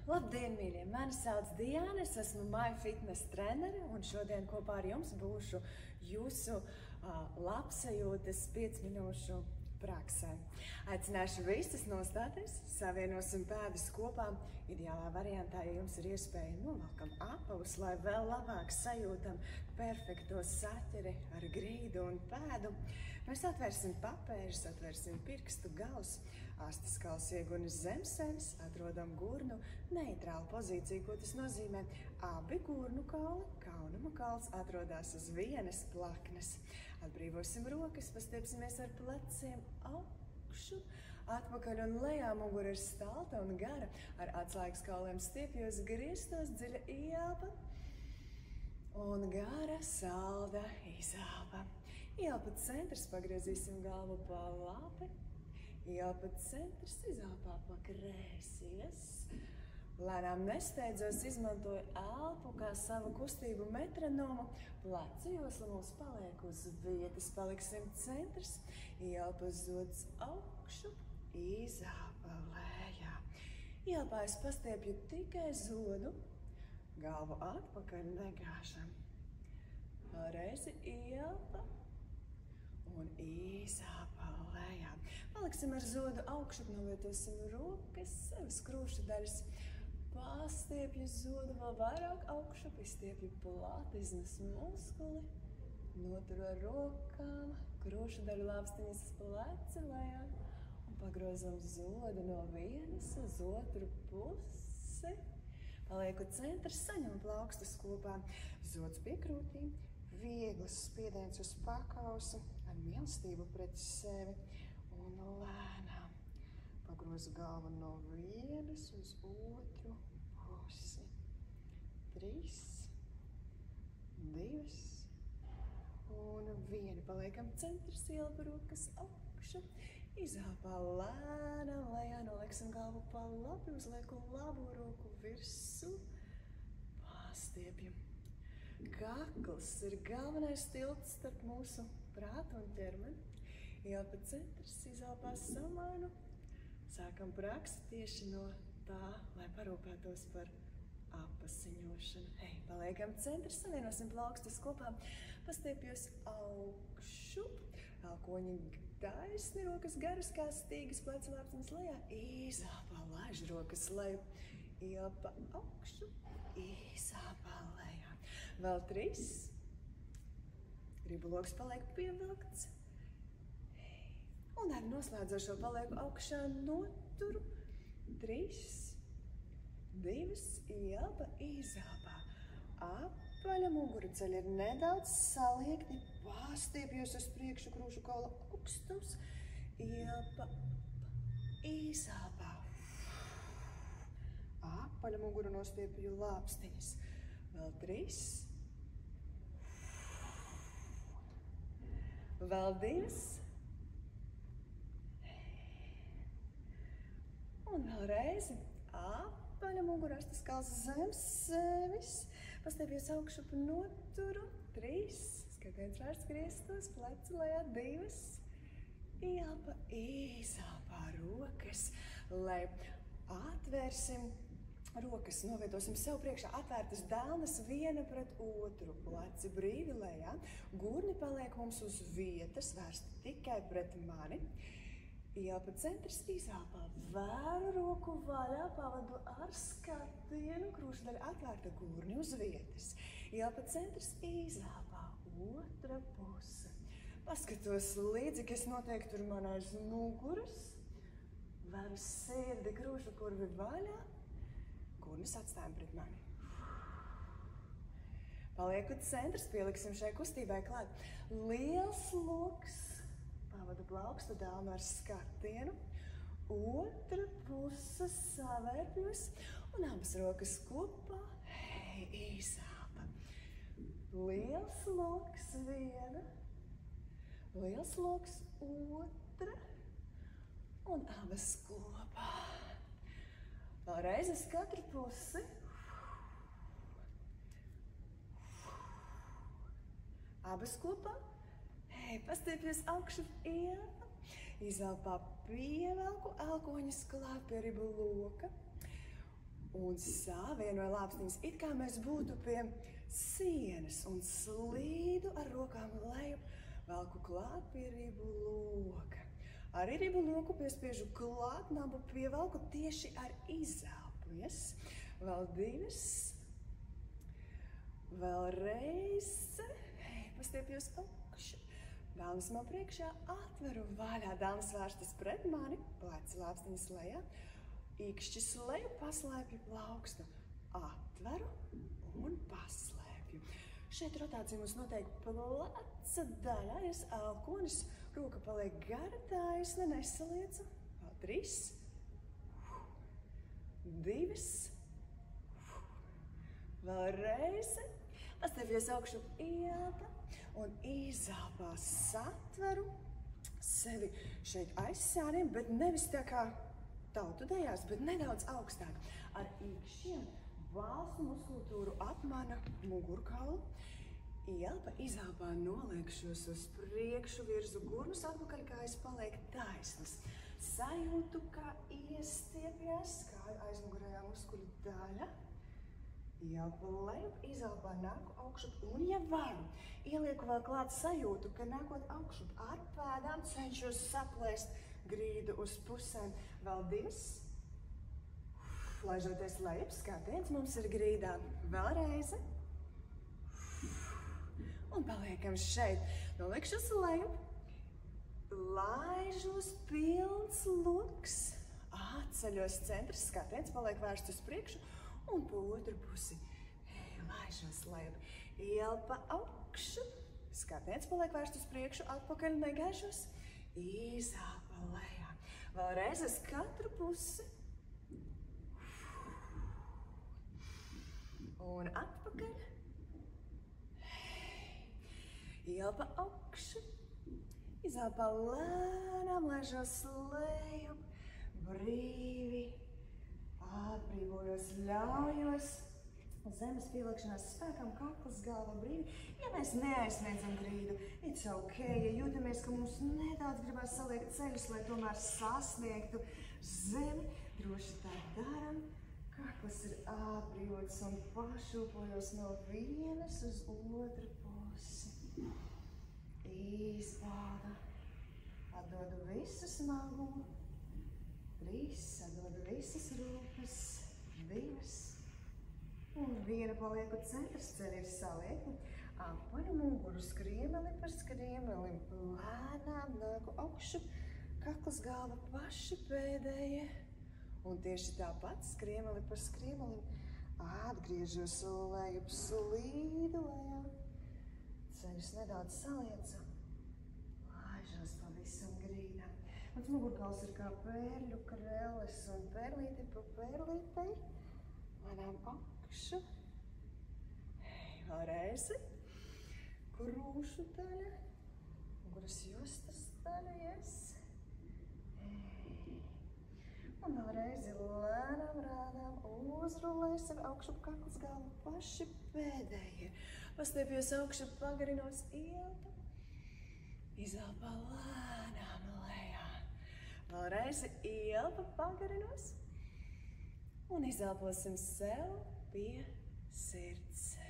Labdien, mīļie! Mani sauc Diana, es esmu MyFitness trenere un šodien kopā ar jums būšu jūsu labsajūtas 5 minūšu praksē. Aicināšu visus nostāties, savienosim pēdas kopā. Ideālā variantā, ja jums ir iespēja, novelkam apavus, lai vēl labāk sajūtam perfekto saķeri ar grīdu un pēdu. Mēs atvērsim papēžus, atvērsim pirkstu galus, astes kals iegunas zem sevis, atrodam gurnu, neitrālu pozīciju, ko tas nozīmē. Abi gurnu kauli, kaunuma kauls atrodās uz vienas plaknes. Atbrīvosim rokas, pastiepsimies ar pleciem augšu, atpakaļ un lejā, mugura ir stalta un gara. Ar atslēgas kauliem stiepjos griestos, dziļa ieelpa un gara, salda izelpa. Ieelpa centrs, pagriezīsim galvu pa labi. Ieelpa centrs, izelpā pa kreisies. Lēnām nesteidzos, izmantoju elpu kā savu kustību metronomu. Plecu josla mums paliek uz vietas, paliksim centrs. Ieelpa zods augšu, izelpa lejā. Ieelpā es pastiepju tikai zodu, galvu atpakaļ negāžam. Reizi ieelpa un izelpa lejā. Paliksim ar zodu augšu, novietosim rokas, sevis krūšu daļas. Pastiepju zodu vēl vairāk augšu, izstiepju platiznas muskuli, noturu ar rokām, krūšu daļu lāpstiņas pleci lejā un pagrozam zodu no vienas uz otru pusi. Palieku centrs, saņem plaukstus kopā, zods pie krūtīm, viegls spiediens uz pakausi, ar mīlestību pret sevi un lēnām. Pagrozu galvu no vienas uz otru pusi. 3, 2 un 1. Paliekam centrs, ieelpa rokas augšu. Izelpā lēnām lejā, nolieksim galvu pa labi, uzlieku labo roku virsū. Pastiepjam. Kakls ir galvenais tilts starp mūsu prātu un ķermeni. Ieelpa centrs, izelpā samainu. Sākam praksi tieši no tā, lai parūpētos par apasiņošanu. Paliekam centrs, savienosim plaukstus kopā, pastiepjos augšu, elkoņi taisni, rokas garas kā stīgas, pleci lāpstiņas lejā, izelpā, laiž rokas leju, ieelpa augšu, izelpā lejā. Vēl 3, ribuloks paliek pievilkts. Un ar noslēdzošo palieku augšā, noturu. 3, 2, ieelpa, izelpā. Apaļa mugurceļi ir nedaudz saliekti, pastiepjos uz priekšu, krūšu kaula augstums. Ieelpa, izelpā. Apaļa muguru nostiepju lāpstiņas. Vēl 3. Vēl 2. Un vēl reizi, apaļa mugura, astes kals zem sevis, pastiepjos augšu pa noturu, 3, skatiens vērsts griestos, pleci lejā, 2, ieelpa, izelpā rokas, lai atvērsim rokas, novietosim sev priekšā, atvērtas dēlnes viena pret otru, pleci brīvi lejā, gurni paliek mums uz vietas, vērsti tikai pret mani. Ieelpa centrs, izelpā, vēru roku vaļā, pavadu ar skatienu, krūšu daļa atvērta, gurni uz vietas. Ieelpa centrs, izelpā, otra puse. Paskatos līdzi, kas notiek tur man aiz muguras. Vēru sirdi, krūšu kurvi vaļā, gurnis atstājam pret mani. Palieku centrs, pieliksim šai kustībai klāt. Liels loks. Pavadu plaukstu dēlnu ar skatienu, otra puse savērpjos un abas rokas kopā, izelpa. Liels loks viena, liels loks otra un abas kopā. Vēlreiz uz katru pusi. Abas kopā. Pastiepjos augšu, ieelpa, izelpā pievelku, elkoņus klāt pie ribu loka Un savienoju lāpstiņas, it kā mēs būtu pie sienas un slīdu ar rokām lejup, velku klāt pie ribu loka. Arī ribu loku piespiežu klāt, nabu pievelku tieši ar izelpu, yes? Vēl divas. Vēlreiz. Pastiepjos augšu. Dāmas man priekšā atveru vaļā. Dāmas vērstas pret mani, pleci lāpstiņas lejā. Īkšķis leju, paslēpju plaukstu. Atveru un paslēpju. Šeit rotācija mums noteikti pleca daļā, yes, elkonis. Roka paliek gara, taisna, nesalieca. Vēl 3. 2. Vēlreiz. Pastiepjos augšu ielpa un izelpā satveru sevi šeit aiz sāniem, bet nevis tā kā tautu dejās, bet nedaudz augstāk. Ar īkšķiem valstu muskultūru ap mana mugurkaulu. Ielpa, izelpā noliekšos uz priekšu, virzu gurnus atpakaļ, kājas paliek taisnas. Sajūtu, kā iestiepjas kāju aizmugurējā muskuļu daļa. Ielpa lejup, izelpā nāku augšup un, ja varu, ielieku vēl klāt sajūtu, ka nākot augšup ar pēdām cenšos saplēst grīdu uz pusēm. Vēl 2. Laižoties lejup, skatiens mums ir grīdā. Vēlreiz. Un paliekam šeit. Nolikšos lejup. Laižos pilns loks. Atceļos centrs, skatiens paliek vērsts uz priekšu. Un pa otru pusi laižos lejup. Ielpa augšu. Skatiens paliek vērsts uz priekšu, atpakaļ negaišos. Izelpa lejā. Vēlreiz uz katru pusi. Un atpakaļ. Ielpa augšu. Izelpa lēnām, laižos lejup. Brīvi. Atbrīvojos, ļaujos. Zemes pieliekšanās spēkam, kakls, galva brīvi. Ja mēs neaizsniedzam grīdu, it's okay. Ja jūtamies, ka mums nedaudz gribās saliekt ceļus, lai tomēr sasniegtu zemi, droši tā daram. Kakls ir atbrīvots un pašūpojos no vienas uz otru pusi. Izbāda. Atdodu visu smagumu. 3. Atdodu visas rūpes. 2. Un 1 palieku centrs, ceļi ir saliekti. Apaļu muguru skriemeli par skriemelim. Lēnām nāku augšu. Kakls, galva paši pēdējie. Un tieši tāpat skriemeli par skriemelim. Atgriežos lejup, slīdu lejā. Ceļus nedaudz saliecu. Laižos pavisam grīdā. Mans mugurkauls ir kā pērļu krelles un pērlīti pa pērlītei. Lēnām augšu. Vēlreiz. Krūšu daļa. Muguras jostas daļa, yes. Un vēlreiz lēnām rādām uzrulēju sevi augšu kakls, galva paši pēdējie. Pastiepjos augšu, pagarinos ielpu. Izelpā lēnām lejā. Vēlreiz ielpa, pagarinos. Un izelposim sev pie sirds.